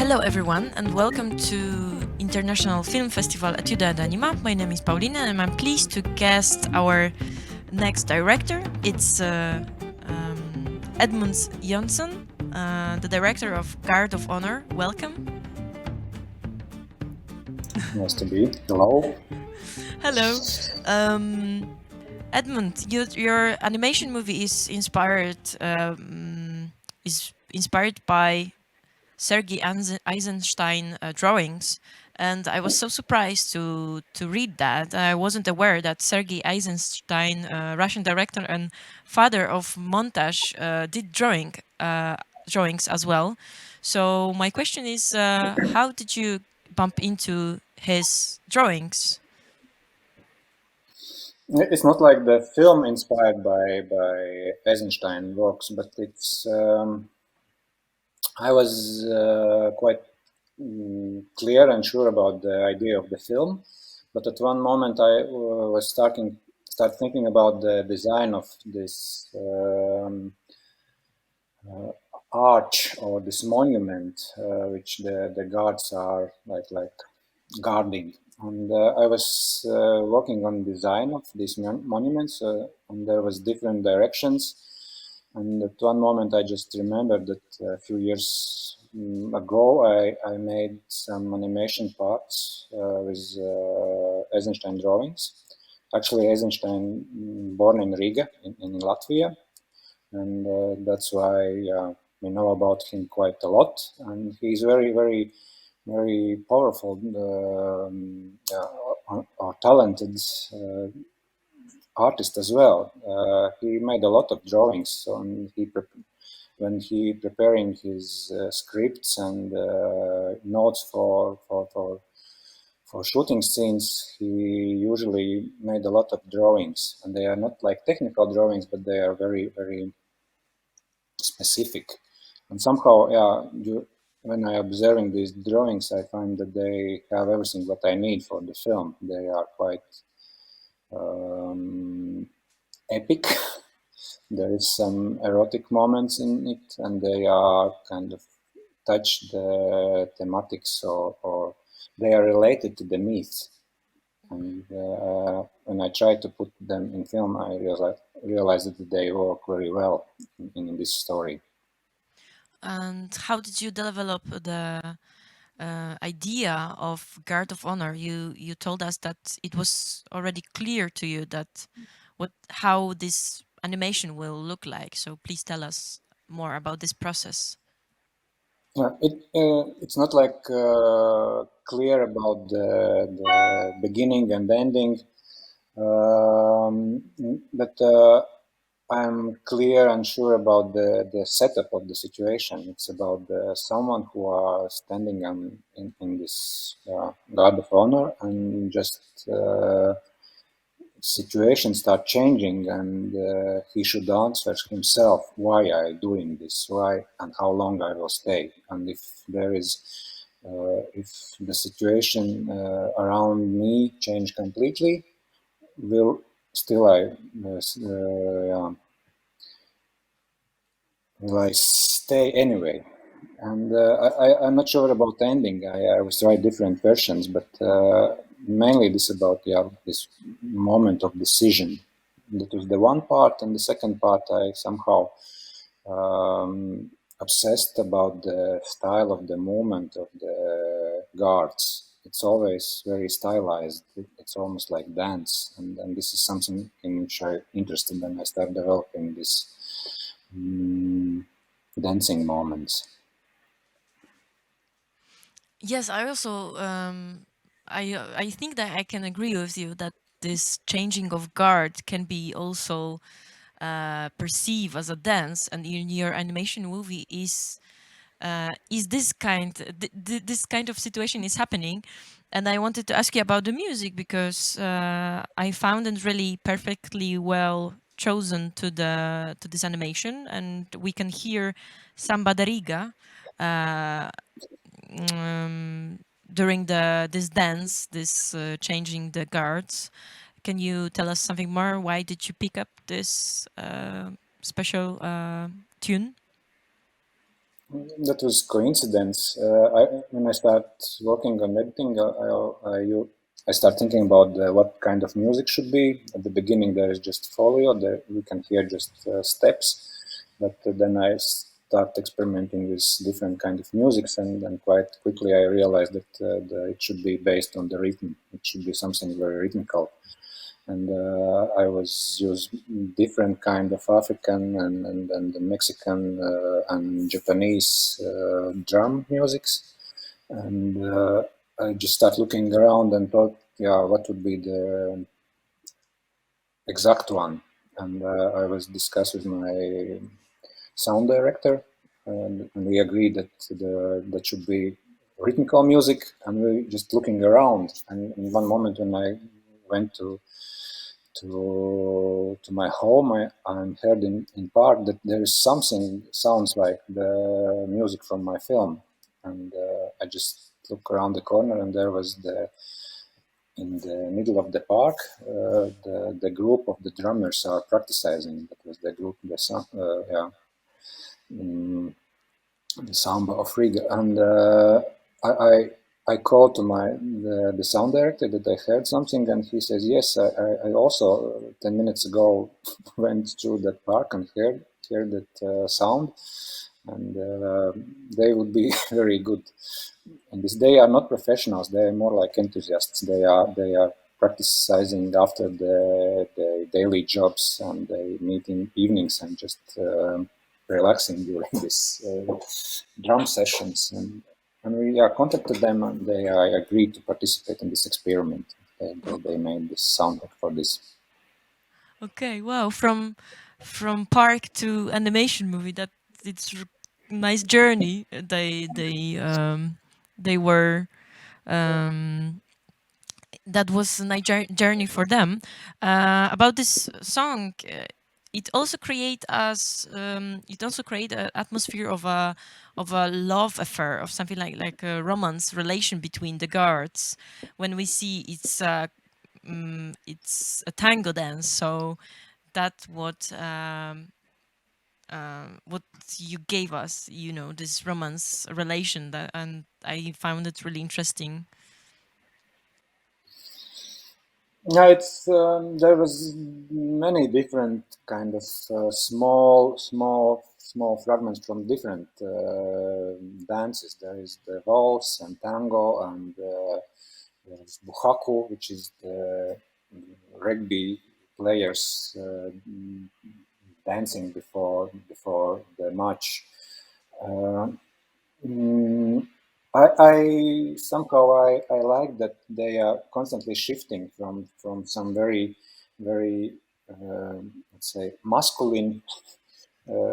Hello everyone and welcome to International Film Festival Etiuda&Anima. My name is Paulina and I'm pleased to guest our next director. It's Edmunds Jansons, the director of Guard of Honor. Welcome. Nice to be. Hello. Hello. Edmund, your animation movie is inspired by Sergey Eisenstein drawings, and I was so surprised to read that. I wasn't aware that Sergey Eisenstein, Russian director and father of montage, did drawings as well. So my question is, how did you bump into his drawings? It's not like the film inspired by Eisenstein works, but it's I was quite clear and sure about the idea of the film, but at one moment I was start thinking about the design of this arch or this monument, which the guards are like guarding. And I was working on design of these monuments, and there was different directions. And at one moment, I just remembered that a few years ago, I made some animation parts with Eisenstein drawings. Actually, Eisenstein born in Riga, in Latvia, and that's why we know about him quite a lot. And he's very powerful or talented artist as well. He made a lot of drawings, and when he preparing his scripts and notes for shooting scenes, he usually made a lot of drawings, and they are not like technical drawings, but they are very specific. And somehow, when I observing these drawings, I find that they have everything what I need for the film. They are quite epic. There is some erotic moments in it, and they are kind of touch the thematics or they are related to the myth. And when I try to put them in film, I realized that they work very well in this story. And how did you develop the idea of Guard of Honor? You told us that it was already clear to you that how this animation will look like. So please tell us more about this process. It's not like clear about the beginning and ending, but I'm clear and sure about the setup of the situation. It's about someone who are standing in this guard of honor, and just situation start changing, and he should answer himself why I doing this, why and how long I will stay, and if there is if the situation around me change completely, will still I stay anyway. And I'm not sure about the ending. I was tried different versions, but mainly this about this moment of decision. That was the one part, and the second part I somehow obsessed about the style of the movement of the guards. It's always very stylized. It's almost like dance, and this is something in which I'm interested, and I start developing this dancing moments. Yes, I also I think that I can agree with you that this changing of guard can be also perceived as a dance, and in your animation movie is this kind of situation is happening. And I wanted to ask you about the music, because I found it really perfectly well chosen to this animation, and we can hear Samba da Riga during this dance, this changing the guards. Can you tell us something more? Why did you pick up this special tune? That was coincidence. When I start working on editing, I start thinking about what kind of music should be. At the beginning, there is just folio. There we can hear just steps, but then I start experimenting with different kind of musics, and then quite quickly I realized that it should be based on the rhythm. It should be something very rhythmical. And I was used different kind of African and Mexican and Japanese drum musics, and I just started looking around and thought, yeah, what would be the exact one? And I was discussed with my sound director, and we agreed that that should be rhythmical music, and we just looking around. And in one moment when I went to my home, I heard in part that there is something sounds like the music from my film, and I just look around the corner, and there was in the middle of the park, the group of the drummers are practicing. That was the group, the Samba of Riga, and I called to the sound director that I heard something, and he says, yes, I also 10 minutes ago went through that park and heard that sound, and they would be very good. And this, they are not professionals; they are more like enthusiasts. They are practicing after the daily jobs, and they meet in evenings and just relaxing during this drum sessions. And we contacted them, and they agreed to participate in this experiment. They made this soundtrack for this. Okay, wow, from park to animation movie. That it's nice journey. They were that was a nice journey for them. About this song, it also create us. It also create an atmosphere of a love affair, of something like a romance relation between the guards. When we see it's a tango dance, so that's what you gave us, this romance relation, that, and I found it really interesting. Yeah, it's there was many different kind of small fragments from different dances. There is the waltz and tango, and there's buhaku, which is the rugby players dancing before the match. Uh, mm, I somehow I like that they are constantly shifting from some very let's say masculine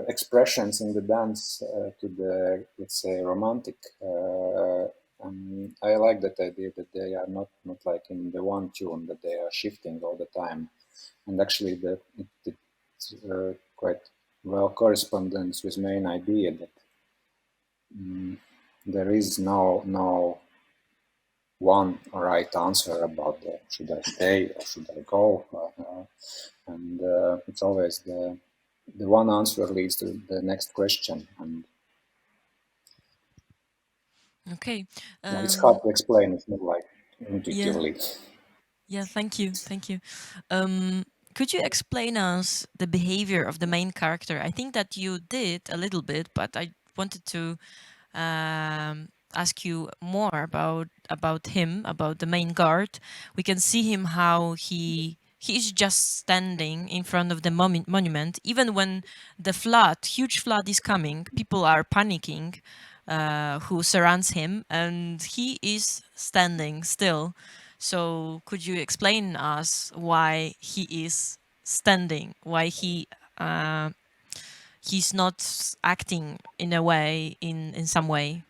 expressions in the dance to the, let's say, romantic. I like that idea that they are not like in the one tune, that they are shifting all the time, and actually it quite well corresponds with main idea that there is no one right answer about should I stay or should I go, and it's always the one answer leads to the next question, and Okay. yeah, it's hard to explain. It's not like Yeah. intuitively. Yeah. Thank you. Could you explain us the behavior of the main character? I think that you did a little bit, but I wanted to ask you more about him, about the main guard. We can see him how he is just standing in front of the monument, even when the huge flood is coming. People are panicking, who surrounds him, and he is standing still. So could you explain us why he is standing, why he's not acting in a way, in some way?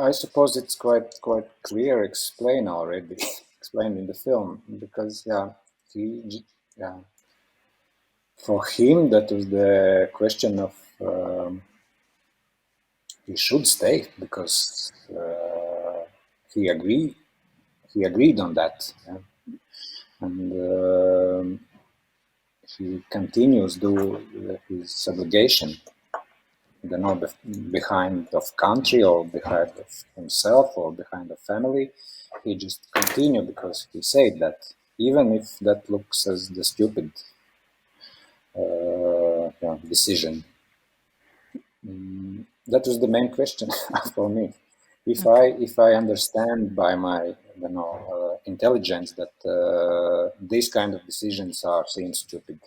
I suppose it's quite clear explained already, explained in the film, because yeah, yeah, for him that was the question of he should stay because he agreed he agreed on that, yeah. And he continues do his obligation, I don't know, behind of country or behind of himself or behind of family. He just continued because he said that even if that looks as the stupid decision, that was the main question for me. If I understand by my intelligence that these kind of decisions seem stupid,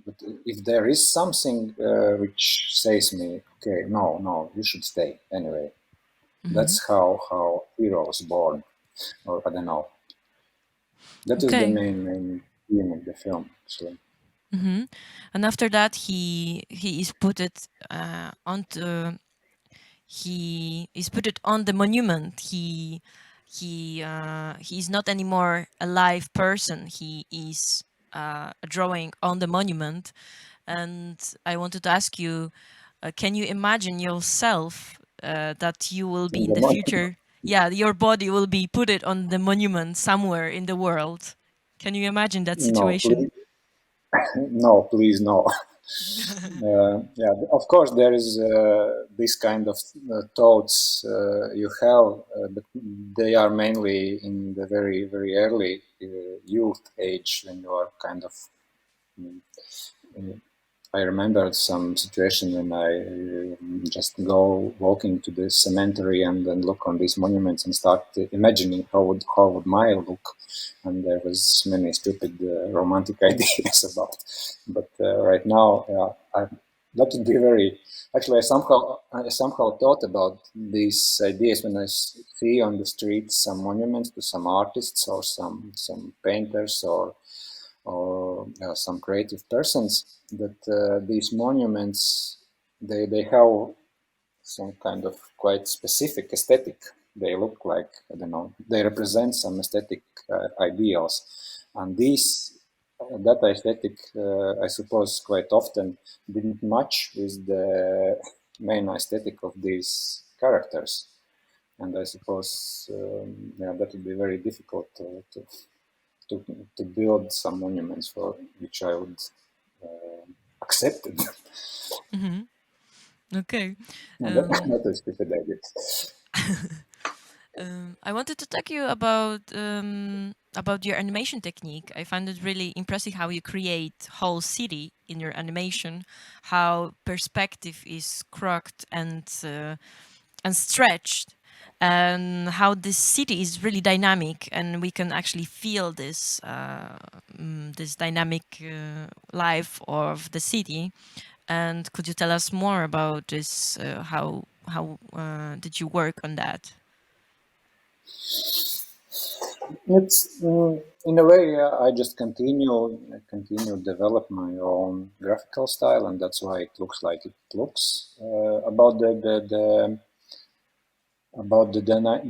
but if there is something which says me, okay, no, you should stay anyway. That's how hero was born, or I don't know. That is the main theme of the film, actually. And after that, he is put it he is put it on the monument. He is not anymore a live person. He is a drawing on the monument. And I wanted to ask you, can you imagine yourself that you will be in the future? Yeah, your body will be put it on the monument somewhere in the world. Can you imagine that situation? No, please, no. Yeah, of course, there is this kind of thoughts you have, but they are mainly in the very, very early youth age when you are kind of. I remember some situation when I just go walking to the cemetery and then look on these monuments and start imagining how would my look, and there was many stupid romantic ideas about. But right now, that would be very. Actually, I somehow thought about these ideas when I see on the streets some monuments to some artists or some painters or some creative persons, that these monuments, they have some kind of quite specific aesthetic. They look like, I don't know, they represent some aesthetic ideals, and that aesthetic, I suppose, quite often didn't match with the main aesthetic of these characters, and I suppose that would be very difficult to build some monuments for which I would accept it. Okay. That is stupid idea. I wanted to talk to you about your animation technique. I find it really impressive how you create whole city in your animation, how perspective is crooked and stretched, and how this city is really dynamic, and we can actually feel this this dynamic life of the city. And could you tell us more about this? How did you work on that? It's in a way, I just continue develop my own graphical style, and that's why it looks like it looks. About the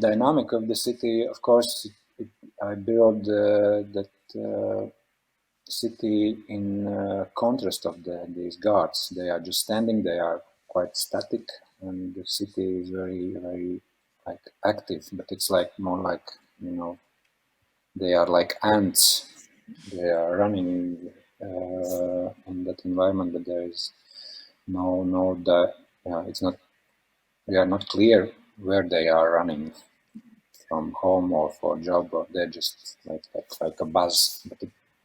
dynamic of the city, of course, I build that city in contrast of these guards. They are just standing. They are quite static, and the city is very, very like active. But it's like more like, they are like ants. They are running in that environment, but there is it's not. We are not clear where they are running from, home or for job, or they're just like a buzz. But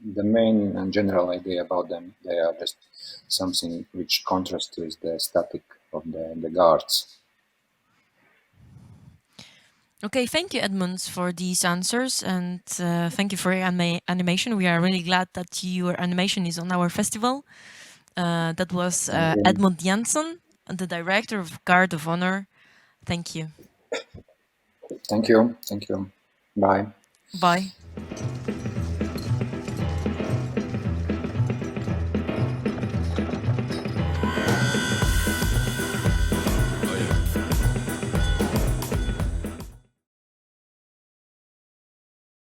the main and general idea about them, they are just something which contrasts with the static of the guards. Okay, thank you, Edmunds, for these answers, and thank you for your animation. We are really glad that your animation is on our festival. That was Edmunds Jansons, the director of Guard of Honor. Thank you. Thank you. Thank you. Bye. Bye.